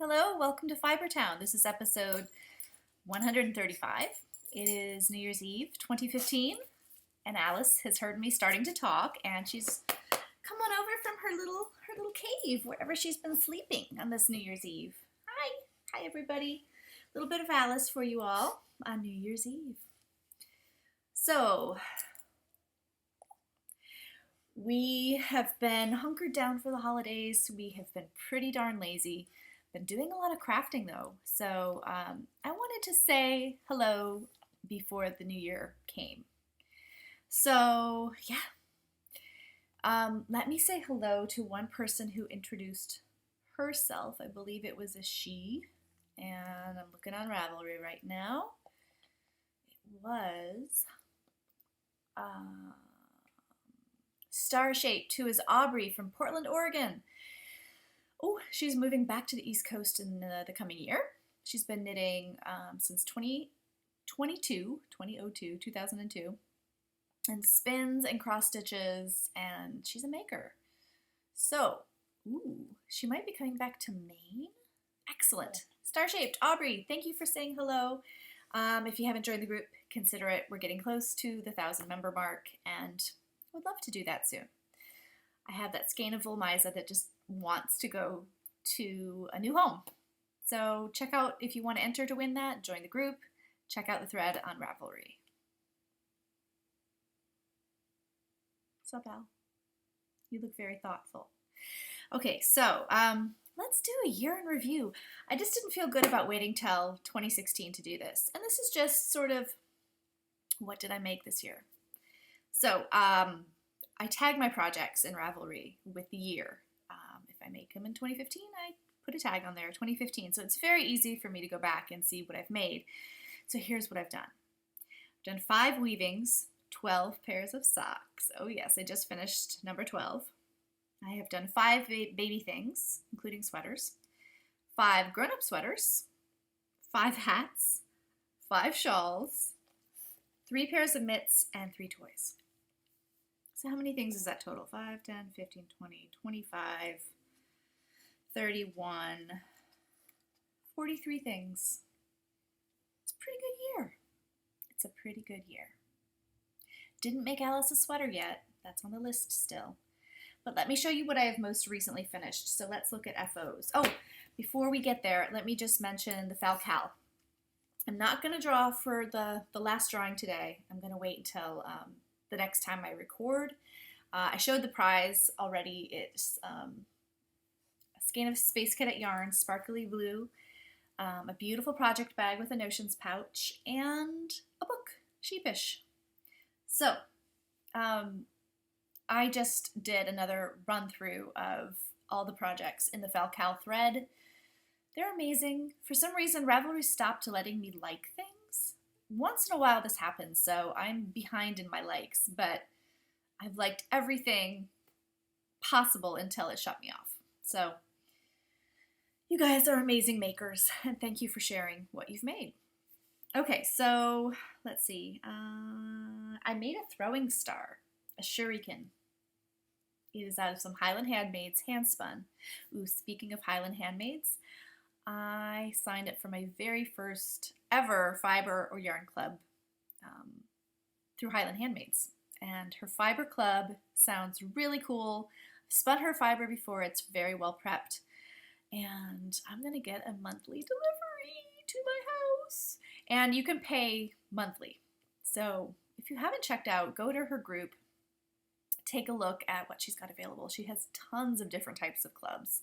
Hello, welcome to Fibertown. This is episode 135. It is New Year's Eve 2015, and Alice has heard me starting to talk, and she's come on over from her little cave wherever she's been sleeping on this New Year's Eve. Hi everybody. A little bit of Alice for you all on New Year's Eve. So, we have been hunkered down for the holidays. We have been pretty darn lazy. Been doing a lot of crafting though, so I wanted to say hello before the new year came. So yeah, let me say hello to one person who introduced herself. I believe it was a she, and I'm looking on Ravelry right now. It was Star Shaped, who is Aubrey from Portland, Oregon. Oh, she's moving back to the East Coast in the coming year. She's been knitting since 2002, and spins and cross stitches, and she's a maker. So, she might be coming back to Maine. Excellent. Star Shaped, Aubrey, thank you for saying hello. If you haven't joined the group, consider it. We're getting close to the 1,000 member mark, and I would love to do that soon. I have that skein of Volmisa that just wants to go to a new home. So check out, if you want to enter to win that, join the group. Check out the thread on Ravelry. What's up, Al? You look very thoughtful. Okay, so let's do a year in review. I just didn't feel good about waiting till 2016 to do this. And this is just sort of, what did I make this year? So I tag my projects in Ravelry with the year. If I make them in 2015, I put a tag on there, 2015. So it's very easy for me to go back and see what I've made. So here's what I've done. I've done 5 weavings, 12 pairs of socks. Oh yes, I just finished number 12. I have done 5 baby things, including sweaters, 5 grown-up sweaters, 5 hats, 5 shawls, 3 pairs of mitts, and 3 toys. So how many things is that total? 5, 10, 15, 20, 25, 31, 43 things. It's a pretty good year. It's a pretty good year. Didn't make Alice a sweater yet. That's on the list still. But let me show you what I have most recently finished. So let's look at FOs. Oh, before we get there, let me just mention the Falcal. I'm not going to draw for the last drawing today. I'm going to wait until the next time I record. I showed the prize already. It's a skein of Space Cadet yarn, sparkly blue, a beautiful project bag with a notions pouch, and a book, Sheepish. So, I just did another run through of all the projects in the Falcal thread. They're amazing. For some reason, Ravelry stopped letting me like things. Once in a while this happens, so I'm behind in my likes, but I've liked everything possible until it shut me off. So, you guys are amazing makers, and thank you for sharing what you've made. Okay, so let's see. I made a throwing star, a shuriken. It is out of some Highland Handmaids hand spun. Ooh, speaking of Highland Handmaids, I signed up for my very first ever fiber or yarn club through Highland Handmaids. And her fiber club sounds really cool. I've spun her fiber before, it's very well prepped. And I'm going to get a monthly delivery to my house. And you can pay monthly. So if you haven't checked out, go to her group, take a look at what she's got available. She has tons of different types of clubs,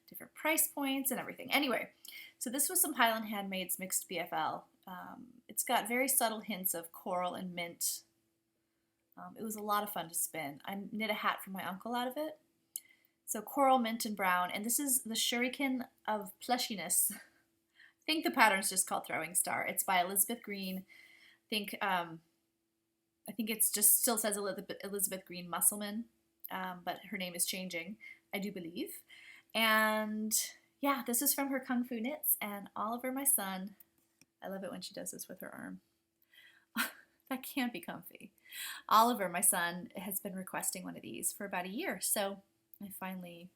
different price points and everything. Anyway, so this was some Highland Handmaids mixed BFL. It's got very subtle hints of coral and mint. It was a lot of fun to spin. I knit a hat for my uncle out of it. So coral, mint, and brown. And this is the Shuriken of Plushiness. I think the pattern's just called Throwing Star. It's by Elizabeth Green. I think it's just still says Elizabeth Green Musselman, but her name is changing, I do believe. And yeah, this is from her Kung Fu Knits, and Oliver, my son, I love it when she does this with her arm. That can't be comfy. Oliver, my son, has been requesting one of these for about a year, so I finally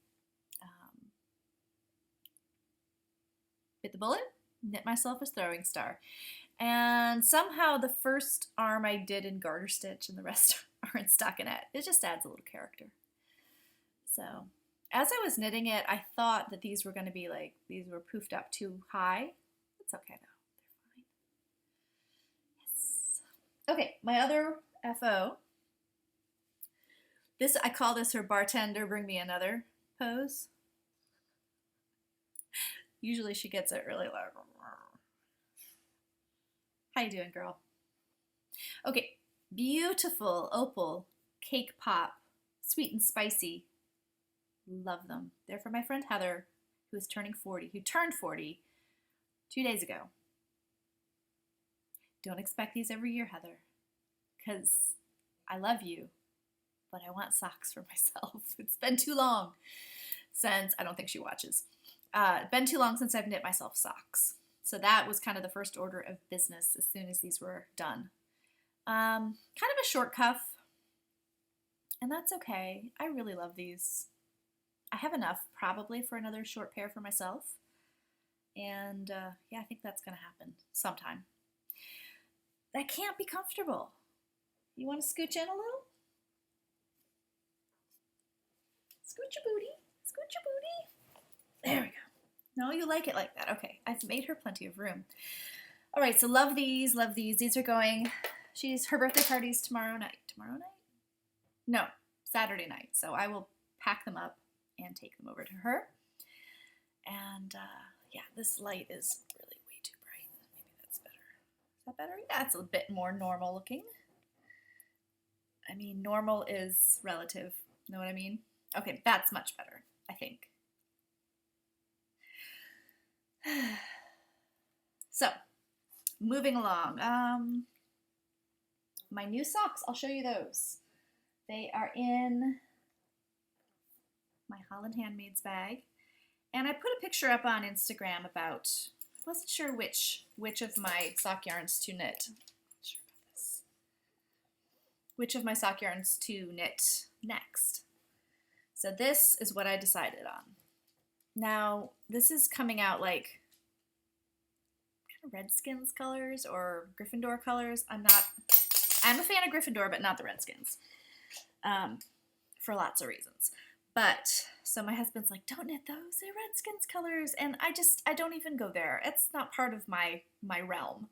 bit the bullet, knit myself a throwing star. And somehow the first arm I did in garter stitch and the rest are in stockinette. It just adds a little character. So as I was knitting it, I thought that these were going to be like, these were poofed up too high. It's okay though, they're fine. Yes. Okay, my other FO. I call this her bartender bring me another pose. Usually she gets it really loud. How you doing, girl? Okay, beautiful opal cake pop, sweet and spicy. Love them. They're from my friend Heather, who turned 40 2 days ago. Don't expect these every year, Heather, because I love you, but I want socks for myself. It's been too long since, I don't think she watches, been too long since I've knit myself socks. So that was kind of the first order of business as soon as these were done. Kind of a short cuff, and that's okay. I really love these. I have enough probably for another short pair for myself. And yeah, I think that's going to happen sometime. That can't be comfortable. You want to scooch in a little? Scooch your booty. Scooch your booty. There we go. No, you like it like that. Okay, I've made her plenty of room. All right, so love these, love these. These are going, her birthday party's tomorrow night. Tomorrow night? No, Saturday night. So I will pack them up and take them over to her. And yeah, this light is really way too bright. Maybe that's better. Is that better? Yeah, it's a bit more normal looking. I mean, normal is relative. Know what I mean? Okay, that's much better, I think. So, moving along. My new socks, I'll show you those. They are in my Holland Handmade's bag. And I put a picture up on Instagram about, wasn't sure which of my sock yarns to knit. Sure about this. Which of my sock yarns to knit next. So this is what I decided on. Now, this is coming out like kind of Redskins colors or Gryffindor colors. I'm a fan of Gryffindor, but not the Redskins, for lots of reasons. But, so my husband's like, don't knit those, they're Redskins colors. And I don't even go there. It's not part of my realm.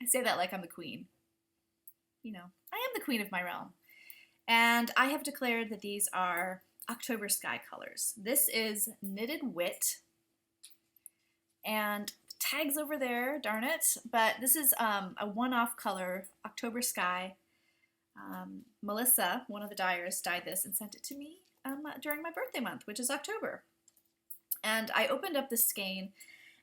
I say that like I'm the queen. You know, I am the queen of my realm. And I have declared that these are October Sky colors. This is Knitted Wit. And tags over there, darn it. But this is a one-off color, October Sky. Melissa, one of the dyers, dyed this and sent it to me during my birthday month, which is October. And I opened up the skein,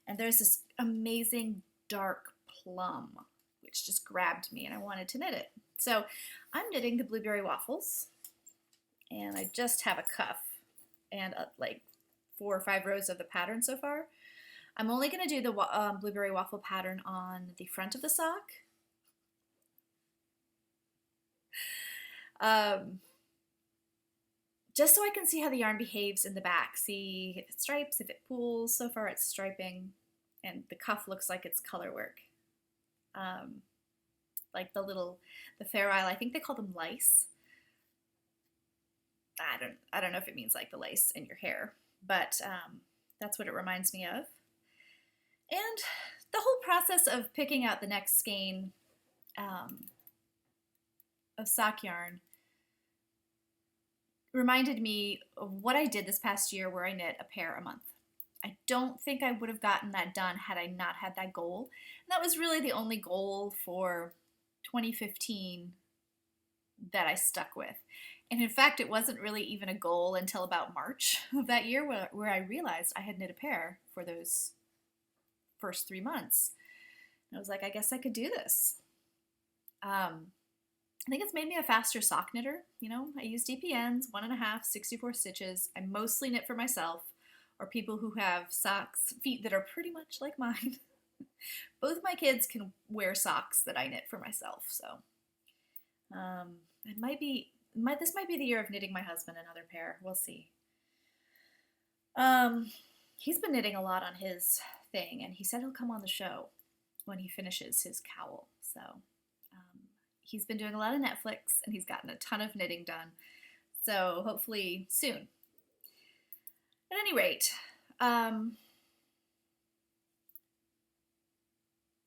and there's this amazing dark plum, which just grabbed me, and I wanted to knit it. So I'm knitting the Blueberry Waffles, and I just have a cuff and like 4 or 5 rows of the pattern so far. I'm only going to do the Blueberry Waffle pattern on the front of the sock. Just so I can see how the yarn behaves in the back. See if it stripes, if it pulls. So far it's striping, and the cuff looks like it's color work. Like the Fair Isle, I think they call them lice. I don't know if it means like the lace in your hair, but that's what it reminds me of. And the whole process of picking out the next skein of sock yarn reminded me of what I did this past year, where I knit a pair a month. I don't think I would have gotten that done had I not had that goal. And that was really the only goal for 2015 that I stuck with. And in fact, it wasn't really even a goal until about March of that year where I realized I had knit a pair for those first 3 months. And I was like, I guess I could do this. I think it's made me a faster sock knitter. You know, I use DPNs, 1.5, 64 stitches. I mostly knit for myself or people who have feet that are pretty much like mine. Both my kids can wear socks that I knit for myself. So this might be the year of knitting my husband another pair. We'll see. He's been knitting a lot on his thing, and he said he'll come on the show when he finishes his cowl. So he's been doing a lot of Netflix, and he's gotten a ton of knitting done. So hopefully soon. At any rate,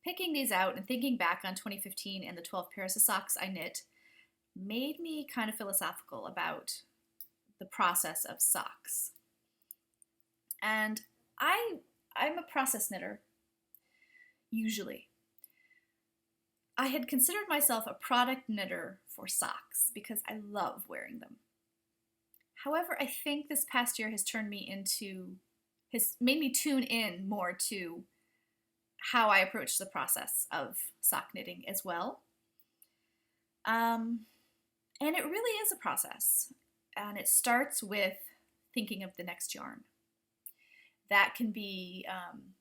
picking these out and thinking back on 2015 and the 12 pairs of socks I knit made me kind of philosophical about the process of socks. And I'm a process knitter, usually. I had considered myself a product knitter for socks because I love wearing them. However, I think this past year has made me tune in more to how I approach the process of sock knitting as well. And it really is a process. And it starts with thinking of the next yarn. That can be,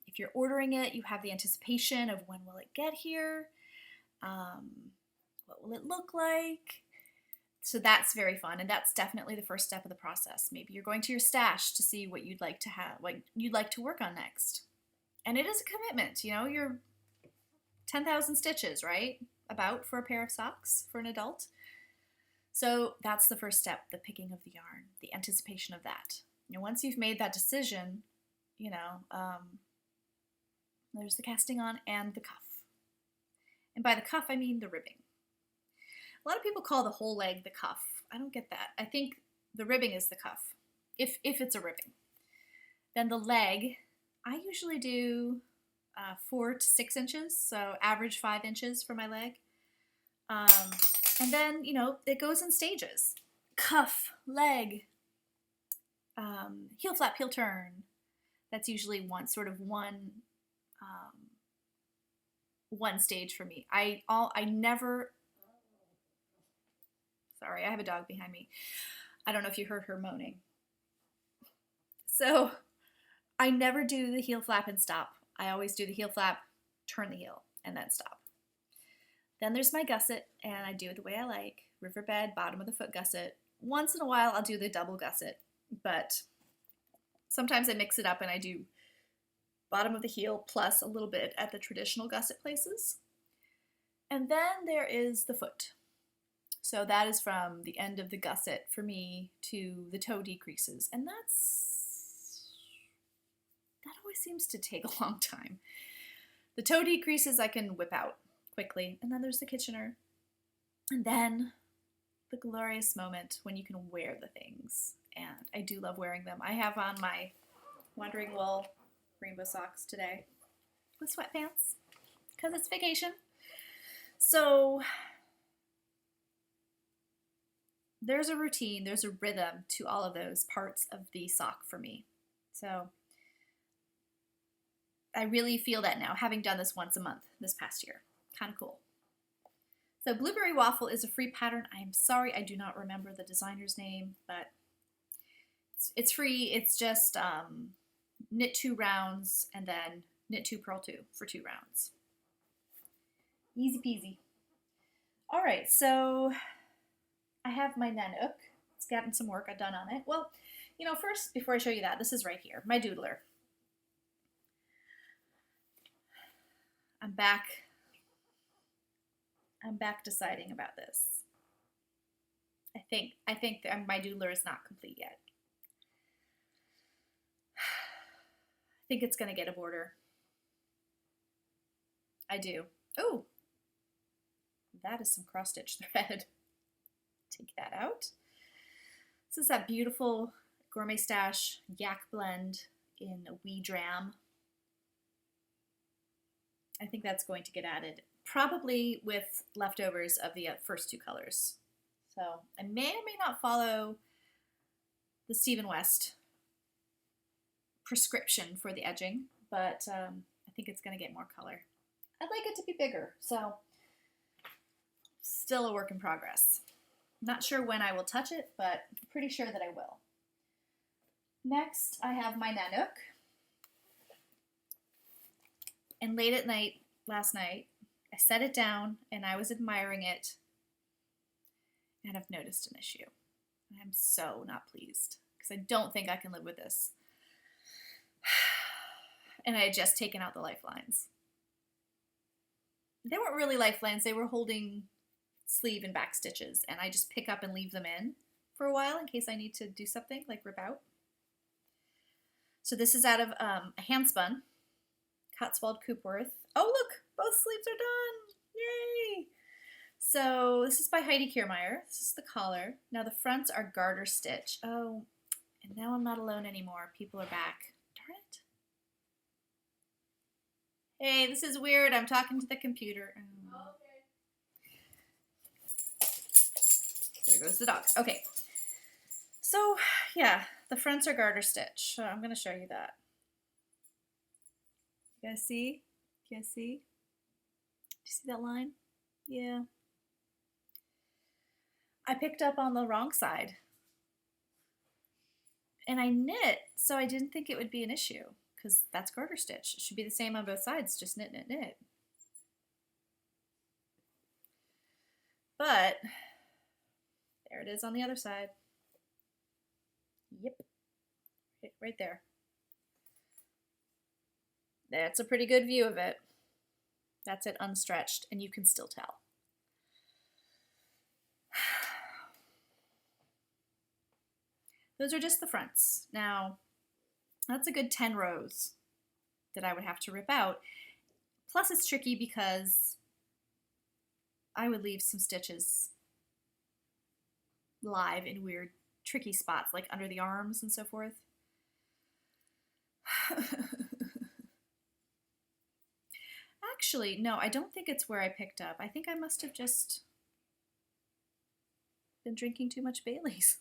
if you're ordering it, you have the anticipation of when will it get here? What will it look like? So that's very fun, and that's definitely the first step of the process. Maybe you're going to your stash to see what you'd like to have, what you'd like to work on next. And it is a commitment, you know, you're 10,000 stitches, right? About for a pair of socks for an adult. So that's the first step, the picking of the yarn, the anticipation of that. You know, once you've made that decision, you know, there's the casting on and the cuff. And by the cuff, I mean the ribbing. A lot of people call the whole leg the cuff. I don't get that. I think the ribbing is the cuff, if it's a ribbing. Then the leg, I usually do 4 to 6 inches, so average 5 inches for my leg. And then, you know, it goes in stages. Cuff, leg, heel flap, heel turn. That's usually one stage for me. Sorry, I have a dog behind me. I don't know if you heard her moaning. So I never do the heel flap and stop. I always do the heel flap, turn the heel, and then stop. Then there's my gusset, and I do it the way I like. Riverbed, bottom of the foot gusset. Once in a while, I'll do the double gusset, but sometimes I mix it up and I do bottom of the heel plus a little bit at the traditional gusset places. And then there is the foot. So that is from the end of the gusset for me to the toe decreases. And that always seems to take a long time. The toe decreases I can whip out quickly. And then there's the Kitchener. And then the glorious moment when you can wear the things. And I do love wearing them. I have on my Wandering Wool rainbow socks today with sweatpants because it's vacation. So there's a routine, there's a rhythm to all of those parts of the sock for me. So I really feel that now, having done this once a month this past year. Kind of cool. So Blueberry Waffle is a free pattern. I'm sorry I do not remember the designer's name, but it's free. It's just knit 2 rounds and then knit 2, purl 2 for 2 rounds. Easy peasy. All right, so I have my Nanook. It's gotten some work I've done on it. Well, you know, first, before I show you that, this is right here, my Doodler. I'm back deciding about this. I think my Doodler is not complete yet. I think it's going to get a border. I do. Oh, that is some cross-stitch thread. Take that out. This is that beautiful Gourmet Stash yak blend in a wee dram. I think that's going to get added, probably with leftovers of the first 2 colors. So I may or may not follow the Stephen West prescription for the edging, but I think it's going to get more color. I'd like it to be bigger, so still a work in progress. Not sure when I will touch it, but I'm pretty sure that I will. Next, I have my Nanook. And late at night, last night, I set it down and I was admiring it, and I've noticed an issue. And I'm so not pleased because I don't think I can live with this. and I had just taken out the lifelines. They weren't really lifelines, they were holding sleeve and back stitches, and I just pick up and leave them in for a while in case I need to do something like rip out. So this is out of a hand spun Cotswold Coopworth. Oh look, both sleeves are done! Yay! So this is by Heidi Kiermaier. This is the collar. Now the fronts are garter stitch. Oh, and now I'm not alone anymore. People are back. Darn it. Hey, this is weird. I'm talking to the computer. Okay. There goes the dog. Okay. So, yeah, the fronts are garter stitch. So I'm going to show you that. You guys see? Do you see that line? Yeah. I picked up on the wrong side. And I knit, so I didn't think it would be an issue, because that's garter stitch. It should be the same on both sides, just knit, knit, knit. But there it is on the other side. Yep, right there. That's a pretty good view of it. That's it unstretched, and you can still tell. Those are just the fronts. Now, that's a good 10 rows that I would have to rip out. Plus, it's tricky because I would leave some stitches live in weird, tricky spots, like under the arms and so forth. Actually, no, I don't think it's where I picked up. I think I must have just been drinking too much Baileys.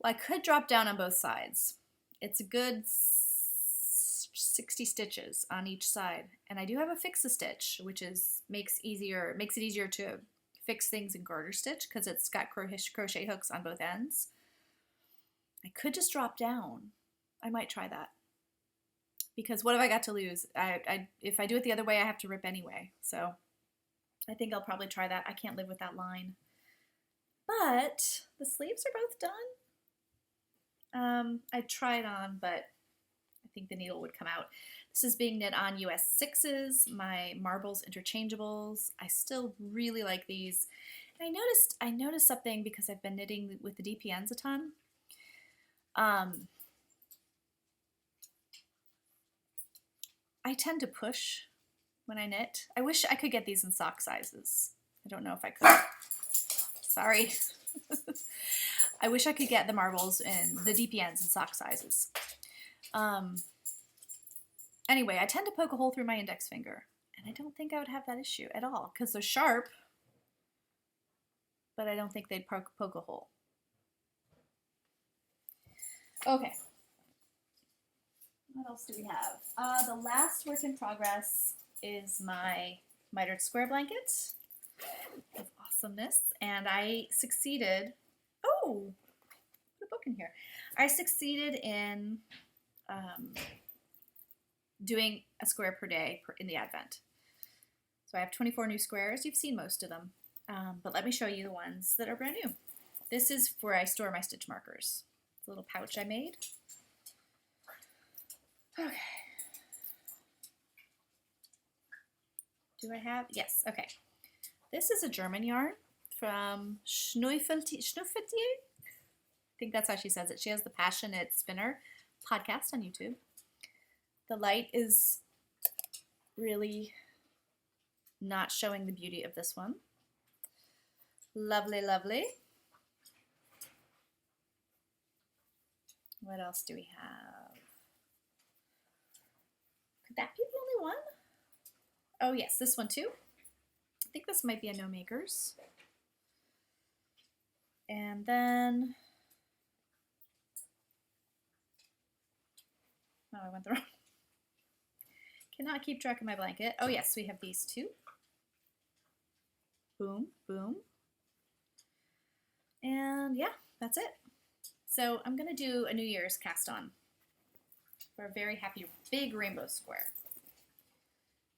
Well, I could drop down on both sides. It's a good 60 stitches on each side. And I do have a fix-a-stitch, which makes it easier to fix things in garter stitch because it's got crochet hooks on both ends. I could just drop down. I might try that. Because what have I got to lose? If I do it the other way, I have to rip anyway. So I think I'll probably try that. I can't live with that line. But the sleeves are both done. I tried on, but I think the needle would come out. This is being knit on US 6s, my marbles interchangeables. I still really like these. And I noticed something because I've been knitting with the DPNs a ton. I tend to push when I knit. I wish I could get these in sock sizes. I don't know if I could. Sorry. I wish I could get the marbles and the DPNs in sock sizes. Anyway, I tend to poke a hole through my index finger, and I don't think I would have that issue at all, because they're sharp, but I don't think they'd poke a hole. Okay. What else do we have? The last work in progress is my mitered square blanket of awesomeness, and I succeeded. Oh, put a book in here. I succeeded in doing a square per day in the Advent. So I have 24 new squares. You've seen most of them, but let me show you the ones that are brand new. This is where I store my stitch markers. It's a little pouch I made. Okay. Do I have? Yes, okay. This is a German yarn from Schnuffeltier. I think that's how she says it. She has the Passionate Spinner podcast on YouTube. The light is really not showing the beauty of this one. Lovely, lovely. What else do we have? Could that be the only one? Oh yes, this one too. I think this might be a No Makers. And then, oh, I went the wrong. Cannot keep track of my blanket. Oh yes, we have these two. Boom, boom. And yeah, that's it. So I'm gonna do a New Year's cast on for a very happy big rainbow square.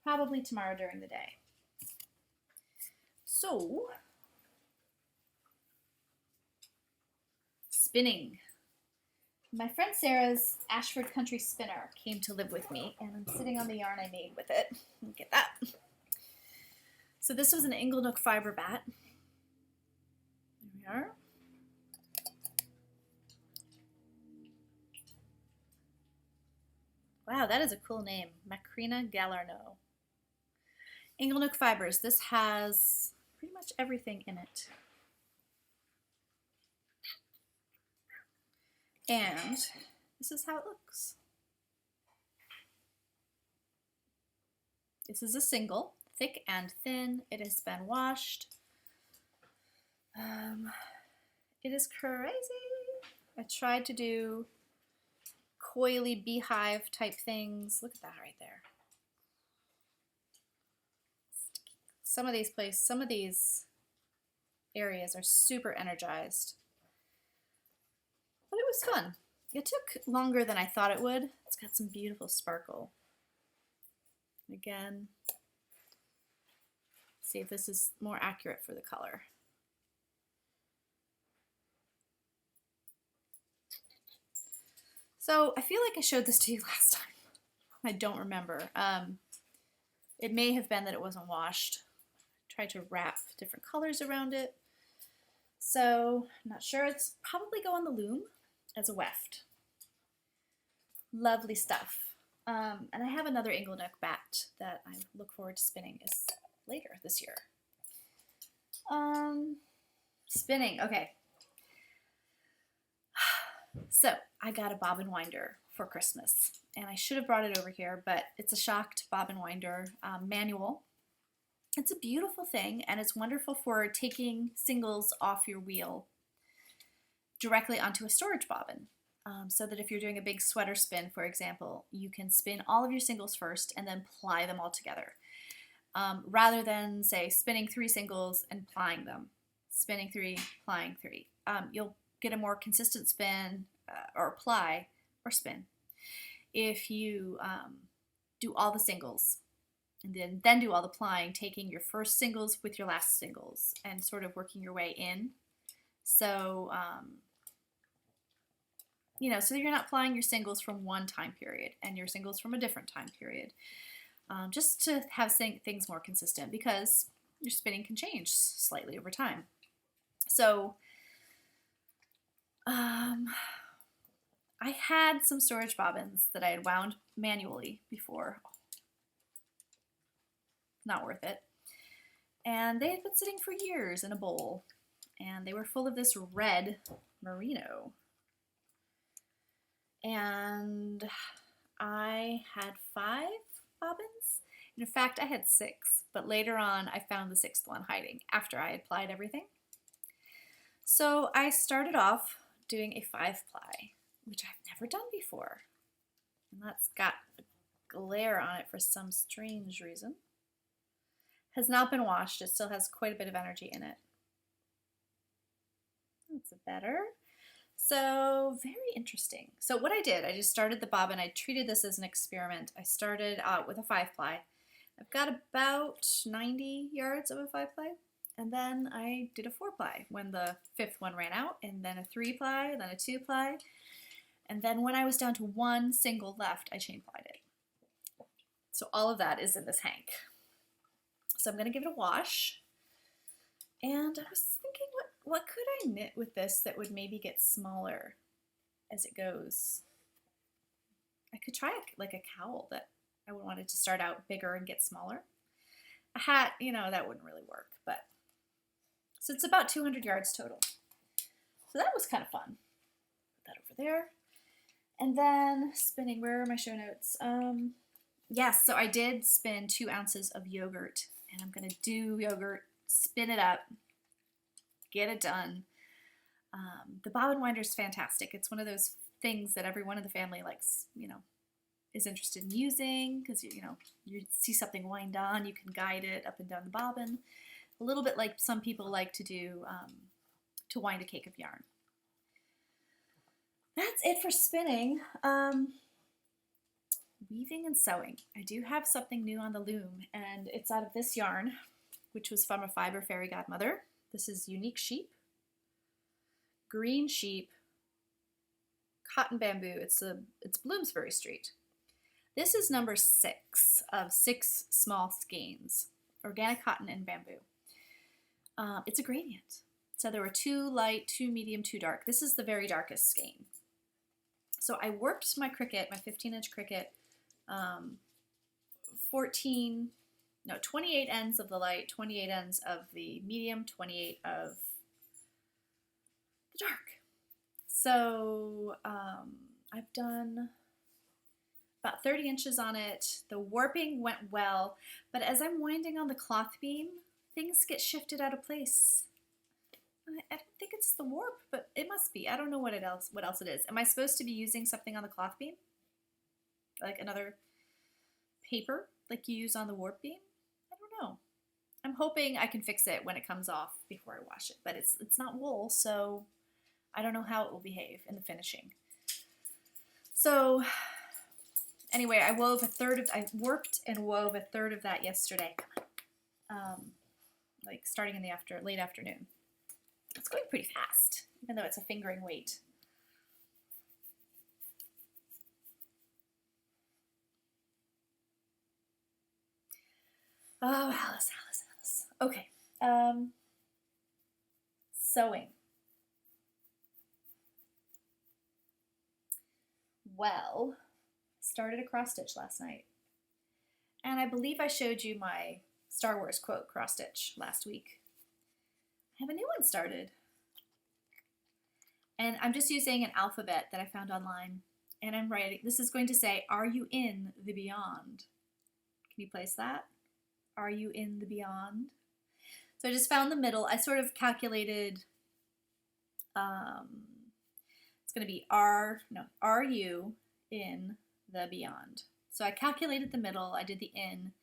Probably tomorrow during the day. So, spinning. My friend Sarah's Ashford Country Spinner came to live with me, and I'm sitting on the yarn I made with it. Look at that. So this was an Inglenook fiber bat. There we are. Wow, that is a cool name. Macrina Galarno. Inglenook fibers. This has pretty much everything in it. And this is how it looks. This is a single, thick and thin. It has been washed. It is crazy. I tried to do coily beehive type things. Look at that right there. Some of these areas are super energized. But it was fun. It took longer than I thought it would. It's got some beautiful sparkle. Again, see if this is more accurate for the color. So I feel like I showed this to you last time. I don't remember. It may have been that it wasn't washed. I tried to wrap different colors around it. So I'm not sure. It's probably go on the loom as a weft. Lovely stuff. And I have another Inglenook bat that I look forward to spinning is later this year. Spinning, okay. So I got a Bobbin Winder for Christmas, and I should have brought it over here, but it's a shocked Bobbin Winder manual. It's a beautiful thing, and it's wonderful for taking singles off your wheel directly onto a storage bobbin. So that if you're doing a big sweater spin, for example, you can spin all of your singles first and then ply them all together. Rather than, say, spinning 3 singles and plying them. Spinning 3, plying 3. You'll get a more consistent spin or ply or spin if you do all the singles and then do all the plying, taking your first singles with your last singles and sort of working your way in. So, so you're not plying your singles from one time period and your singles from a different time period. Just to have things more consistent, because your spinning can change slightly over time. So I had some storage bobbins that I had wound manually before. Not worth it. And they had been sitting for years in a bowl, and they were full of this red merino. And I had 5 bobbins. In fact, I had 6, but later on I found the 6th one hiding after I had plied everything. So I started off doing a 5-ply, which I've never done before. And that's got a glare on it for some strange reason. Has not been washed. It still has quite a bit of energy in it. That's better. So very interesting. So what I did, I just started the bobbin. I treated this as an experiment. I started out with a 5-ply. I've got about 90 yards of a 5-ply. And then I did a 4-ply when the 5th one ran out, and then a 3-ply, then a 2-ply. And then when I was down to 1 single left, I chain plied it. So all of that is in this hank. So I'm going to give it a wash. And I was thinking, what could I knit with this that would maybe get smaller as it goes? I could try like a cowl that I wanted to start out bigger and get smaller. A hat, that wouldn't really work, but so it's about 200 yards total. So that was kind of fun. Put that over there. And then spinning, where are my show notes? Yes, so I did spin 2 ounces of yogurt, and I'm going to do yogurt, spin it up, get it done. The Bobbin Winder is fantastic. It's one of those things that everyone in the family likes, is interested in using, because, you see something wind on, you can guide it up and down the bobbin. A little bit like some people like to do to wind a cake of yarn. That's it for spinning. Weaving and sewing. I do have something new on the loom, and it's out of this yarn, which was from a Fiber Fairy Godmother. This is Unique Sheep, Green Sheep, cotton bamboo. It's Bloomsbury Street. This is number 6 of 6 small skeins, organic cotton and bamboo. It's a gradient. So there were 2 light, 2 medium, 2 dark. This is the very darkest skein. So I warped my Cricut, my 15-inch Cricut, 28 ends of the light, 28 ends of the medium, 28 of the dark. So I've done about 30 inches on it. The warping went well, but as I'm winding on the cloth beam, things get shifted out of place. I don't think it's the warp, but it must be. I don't know what else it is. Am I supposed to be using something on the cloth beam? Like another paper like you use on the warp beam? I don't know. I'm hoping I can fix it when it comes off before I wash it, but it's not wool, so I don't know how it will behave in the finishing. So anyway, I warped and wove a third of that yesterday, like starting in the late afternoon. It's going pretty fast, even though it's a fingering weight. Oh, Alice. Okay. Sewing. Well, I started a cross stitch last night. And I believe I showed you my Star Wars quote cross stitch last week. I have a new one started. And I'm just using an alphabet that I found online. And I'm writing, this is going to say, "Are you in the beyond?" Can you place that? Are you in the beyond? So I just found the middle. I sort of calculated, it's going to be are you in the beyond? So I calculated the middle, I did the in,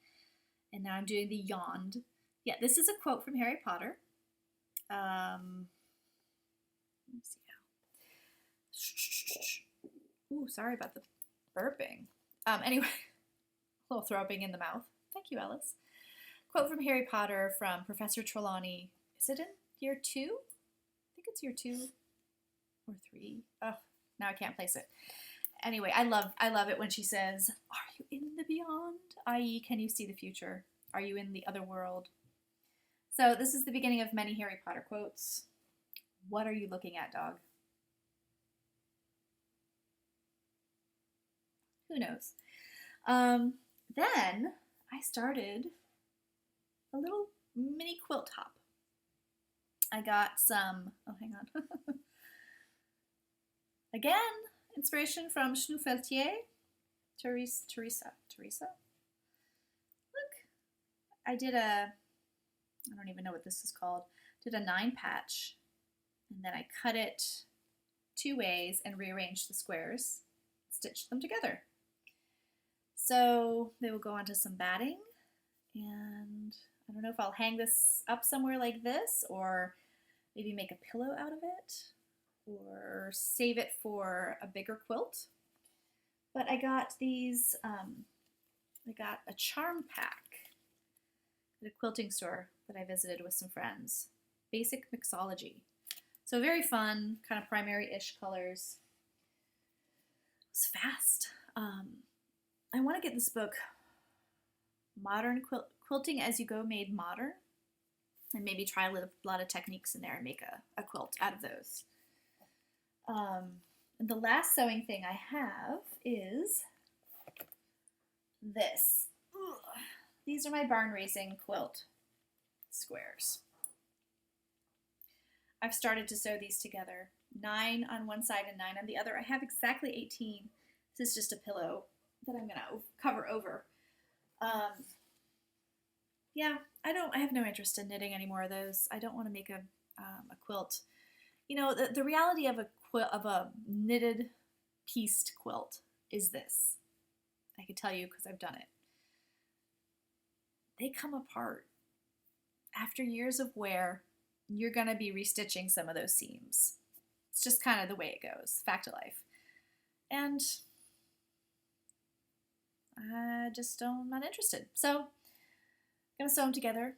and now I'm doing the yond. Yeah, this is a quote from Harry Potter. Let me see how. Ooh, sorry about the burping. Anyway, a little throbbing in the mouth. Thank you, Alice. Quote from Harry Potter from Professor Trelawney. Is it in year 2? I think it's year 2 or 3. Oh, now I can't place it. Anyway, I love it when she says, "Are you in the beyond?" i.e., can you see the future? Are you in the other world? So this is the beginning of many Harry Potter quotes. What are you looking at, dog? Who knows? Then I started a little mini quilt top. I got some, oh, hang on. Again, inspiration from Schnufeltier. Teresa. Look, I don't even know what this is called. Did a 9 patch, and then I cut it 2 ways and rearranged the squares, stitched them together. So they will go onto some batting, and I don't know if I'll hang this up somewhere like this, or maybe make a pillow out of it, or save it for a bigger quilt. But I got these, I got a charm pack at a quilting store that I visited with some friends. Basic Mixology. So very fun, kind of primary-ish colors. It's fast. I want to get this book, Modern Quilting as You Go, Made Modern, and maybe try a lot of techniques in there and make a quilt out of those. And the last sewing thing I have is this. Ugh. These are my barn raising quilt squares. I've started to sew these together. 9 on one side and 9 on the other. I have exactly 18. This is just a pillow that I'm going to cover over. Yeah, I have no interest in knitting any more of those. I don't want to make a quilt. You know, the reality of a knitted pieced quilt is this. I can tell you because I've done it. They come apart. After years of wear, you're going to be restitching some of those seams. It's just kind of the way it goes. Fact of life. And I'm not interested. So I'm going to sew them together.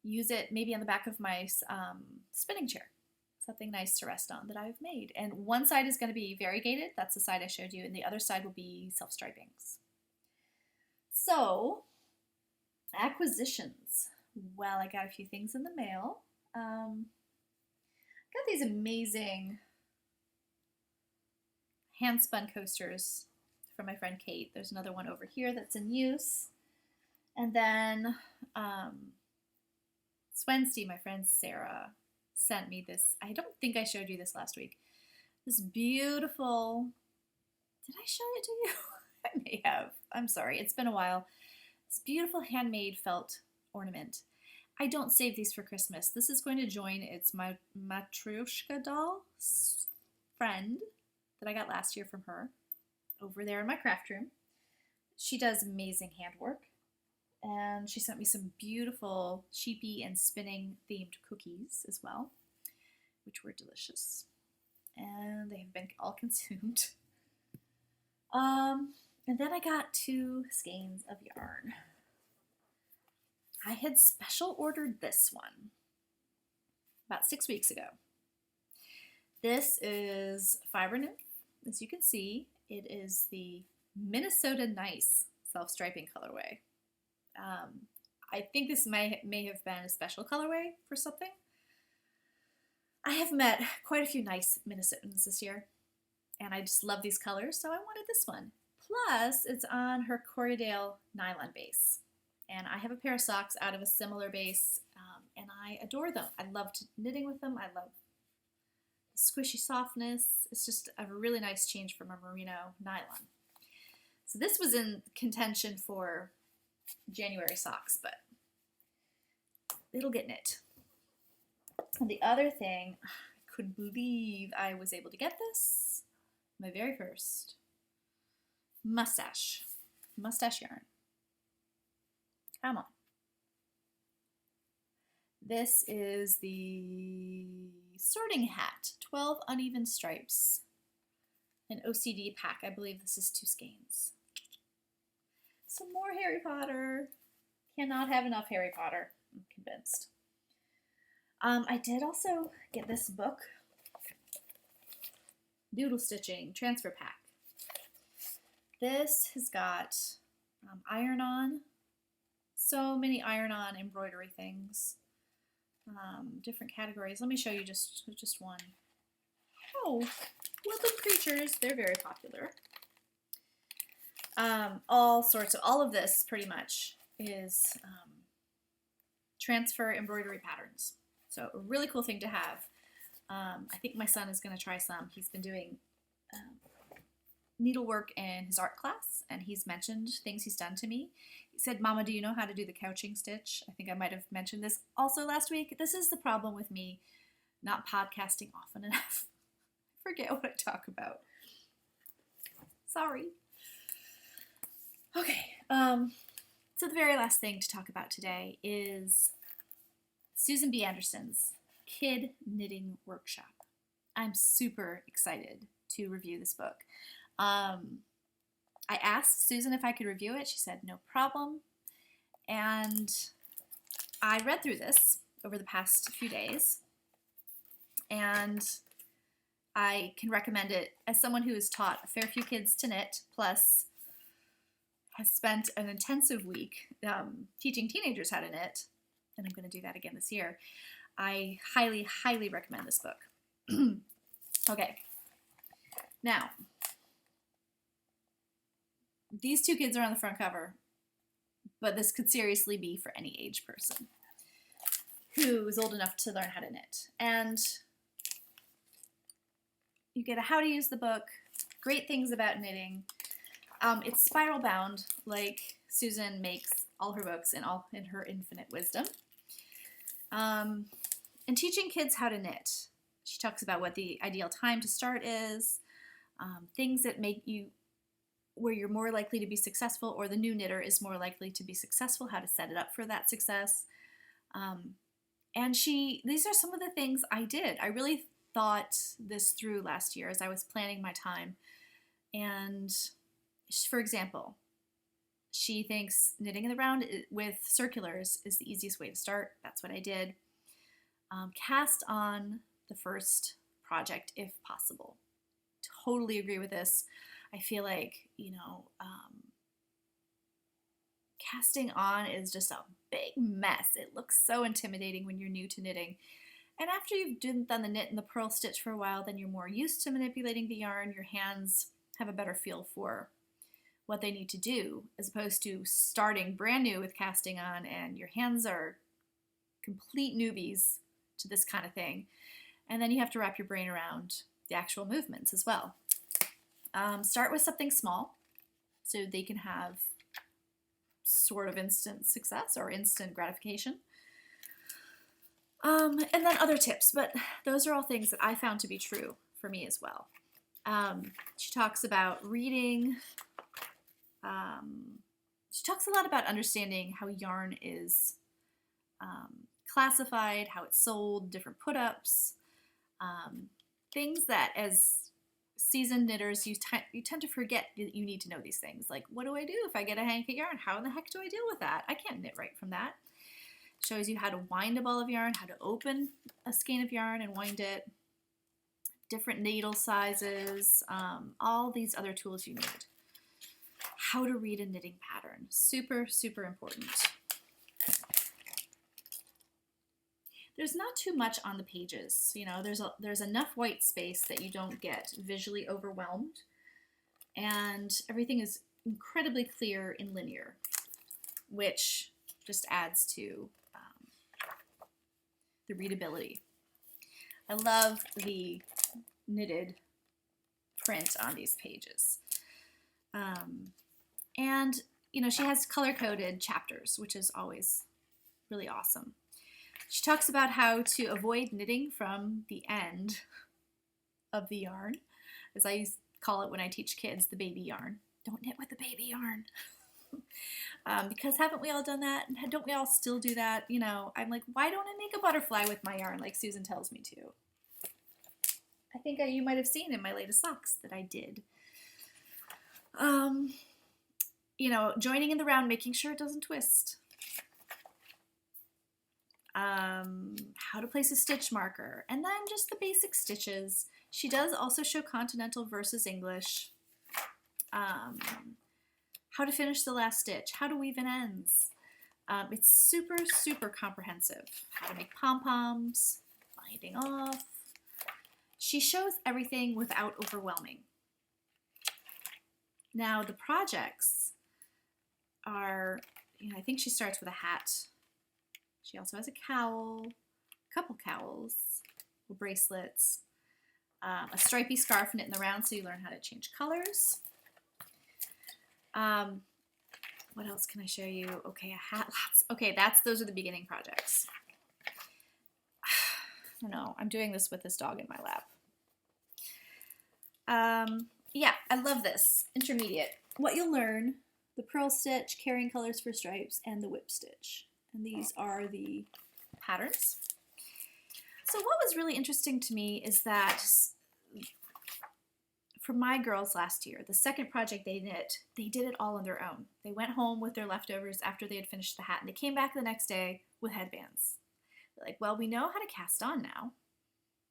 Use it maybe on the back of my spinning chair. something nice to rest on that I've made. And one side is going to be variegated. That's the side I showed you. And the other side will be self-stripings. So, acquisitions. Well, I got a few things in the mail. Got these amazing hand-spun coasters from my friend Kate. There's another one over here that's in use. And then Wednesday, my friend Sarah sent me this. I don't think I showed you this last week. This beautiful, did I show it to you? I may have. I'm sorry. It's been a while. This beautiful handmade felt ornament. I don't save these for Christmas. This is going to join its Matryoshka doll friend that I got last year from her over there in my craft room. She does amazing handwork. And she sent me some beautiful sheepy and spinning themed cookies as well, which were delicious. And they have been all consumed. And then I got 2 skeins of yarn. I had special ordered this one about 6 weeks ago. This is Fiber Nymph. As you can see, it is the Minnesota Nice self-striping colorway. I think this may have been a special colorway for something. I have met quite a few nice Minnesotans this year, and I just love these colors, so I wanted this one. Plus, it's on her Corriedale nylon base, and I have a pair of socks out of a similar base, and I adore them. I loved knitting with them. I love the squishy softness. It's just a really nice change from a merino nylon. So this was in contention for January socks, but it'll get knit. And the other thing, I couldn't believe I was able to get this. My very first mustache yarn. Come on. This is the Sorting Hat, 12 Uneven Stripes, an OCD pack. I believe this is 2 skeins. Some more Harry Potter. Cannot have enough Harry Potter, I'm convinced. I did also get this book, Doodle Stitching Transfer Pack. This has got iron-on, so many iron-on embroidery things, different categories. Let me show you just one. Oh, woodland creatures, they're very popular. All of this pretty much is transfer embroidery patterns. So a really cool thing to have. I think my son is going to try some. He's been doing needlework in his art class, and he's mentioned things he's done to me. He said, "Mama, do you know how to do the couching stitch?" I think I might have mentioned this also last week. This is the problem with me not podcasting often enough. I forget what I talk about. Sorry. Okay, so the very last thing to talk about today is Susan B. Anderson's Kid Knitting Workshop. I'm super excited to review this book. I asked Susan if I could review it. She said no problem. And I read through this over the past few days, and I can recommend it as someone who has taught a fair few kids to knit, plus has spent an intensive week teaching teenagers how to knit, and I'm going to do that again this year. I highly, highly recommend this book. Okay, now, these 2 kids are on the front cover, but this could seriously be for any age person who is old enough to learn how to knit. And you get a how to use the book, great things about knitting. It's spiral bound, like Susan makes all her books in her infinite wisdom. And teaching kids how to knit. She talks about what the ideal time to start is, things that make you, where you're more likely to be successful, or the new knitter is more likely to be successful, how to set it up for that success. And these are some of the things I did. I really thought this through last year as I was planning my time. And for example, she thinks knitting in the round with circulars is the easiest way to start. That's what I did. Cast on the first project if possible. Totally agree with this. I feel like, casting on is just a big mess. It looks so intimidating when you're new to knitting. And after you've done the knit and the purl stitch for a while, then you're more used to manipulating the yarn. Your hands have a better feel for what they need to do, as opposed to starting brand new with casting on and your hands are complete newbies to this kind of thing. And then you have to wrap your brain around the actual movements as well. Start with something small so they can have sort of instant success or instant gratification. And then other tips, but those are all things that I found to be true for me as well. She talks about reading. She talks a lot about understanding how yarn is classified, how it's sold, different put-ups, things that as seasoned knitters you tend to forget that you need to know these things. Like, what do I do if I get a hank of yarn? How in the heck do I deal with that? I can't knit right from that. Shows you how to wind a ball of yarn, how to open a skein of yarn and wind it, different needle sizes, all these other tools you need. How to read a knitting pattern. Super, super important. There's not too much on the pages. There's enough white space that you don't get visually overwhelmed. And everything is incredibly clear and linear, which just adds to the readability. I love the knitted print on these pages. And she has color-coded chapters, which is always really awesome. She talks about how to avoid knitting from the end of the yarn, as I call it when I teach kids, the baby yarn. Don't knit with the baby yarn. Because haven't we all done that? Don't we all still do that? I'm like, why don't I make a butterfly with my yarn like Susan tells me to? I think you might have seen in my latest socks that I did. Joining in the round, making sure it doesn't twist. How to place a stitch marker, and then just the basic stitches. She does also show continental versus English. How to finish the last stitch, how to weave in ends. It's super, super comprehensive. How to make pom-poms, binding off. She shows everything without overwhelming. Now the projects are, I think she starts with a hat. She also has a cowl, a couple cowls, bracelets, a stripy scarf knit in the round so you learn how to change colors. What else can I show you? Okay, a hat, lots. Okay, those are the beginning projects. I don't know, I'm doing this with this dog in my lap. Yeah, I love this. Intermediate. What you'll learn, the purl stitch, carrying colors for stripes, and the whip stitch. And these are the patterns. So what was really interesting to me is that for my girls last year, the second project they knit, they did it all on their own. They went home with their leftovers after they had finished the hat, and they came back the next day with headbands. They're like, well, we know how to cast on now,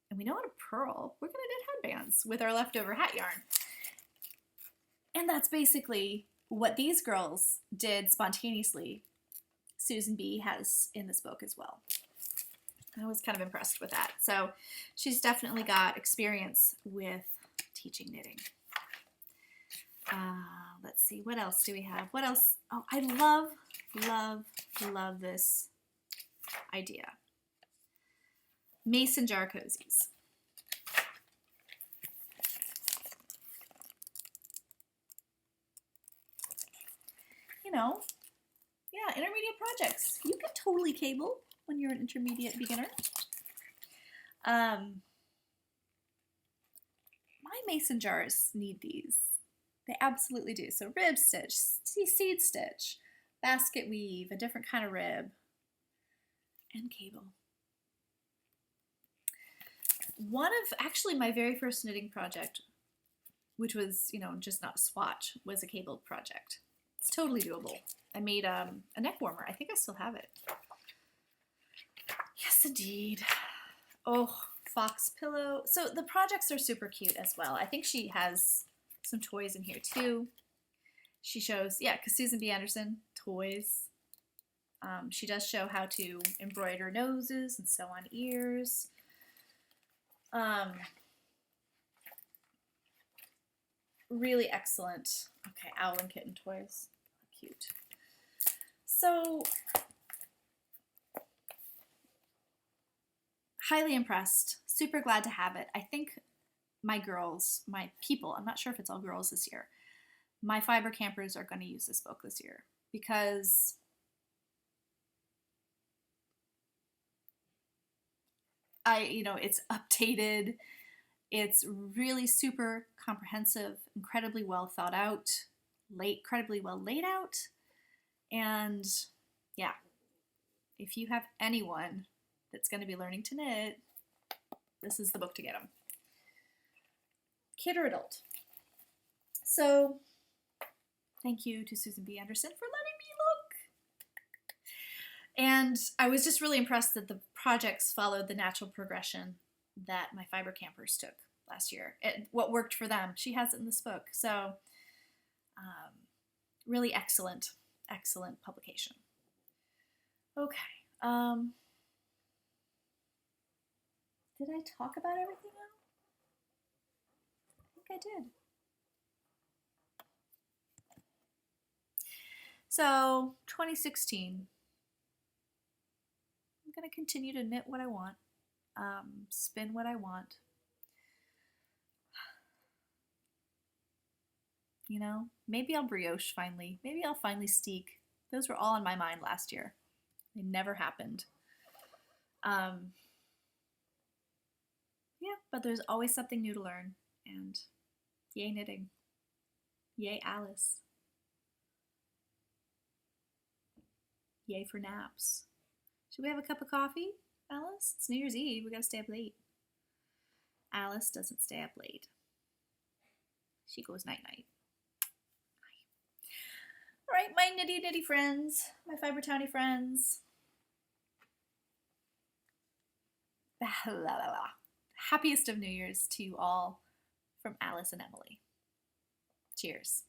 and we know how to purl. We're going to knit headbands with our leftover hat yarn. And that's basically what these girls did spontaneously. Susan B. has in this book as well. I was kind of impressed with that. So she's definitely got experience with teaching knitting. Let's see, what else do we have? What else? Oh, I love, love, love this idea. Mason Jar Cozies. Yeah, intermediate projects. You can totally cable when you're an intermediate beginner. My mason jars need these. They absolutely do. So rib stitch, seed stitch, basket weave, a different kind of rib, and cable. One of, actually my very first knitting project, which was, just not a swatch, was a cabled project. It's totally doable. I made a neck warmer. I think I still have it. Yes, indeed. Oh, fox pillow. So the projects are super cute as well. I think she has some toys in here too. She shows, yeah, because Susan B. Anderson, toys. She does show how to embroider noses and sew on ears. Really excellent. Okay, owl and kitten toys. Cute. So, highly impressed. Super glad to have it. I think my girls, my people, I'm not sure if it's all girls this year, my fiber campers are going to use this book this year because it's updated. It's really super comprehensive, incredibly well thought out, incredibly well laid out. And yeah, if you have anyone that's going to be learning to knit, this is the book to get them. Kid or adult. So thank you to Susan B. Anderson for letting me look. And I was just really impressed that the projects followed the natural progression that my fiber campers took last year. What worked for them, she has it in this book. So really excellent publication. Okay. Did I talk about everything else? I think I did. So 2016, I'm going to continue to knit what I want, spin what I want. Maybe I'll brioche finally. Maybe I'll finally steek. Those were all on my mind last year. They never happened. Yeah, but there's always something new to learn. And yay knitting. Yay Alice. Yay for naps. Should we have a cup of coffee, Alice? It's New Year's Eve. We gotta stay up late. Alice doesn't stay up late. She goes night-night. All right, my nitty friends, my fiber towny friends. Happiest of New Year's to you all from Alice and Emily. Cheers.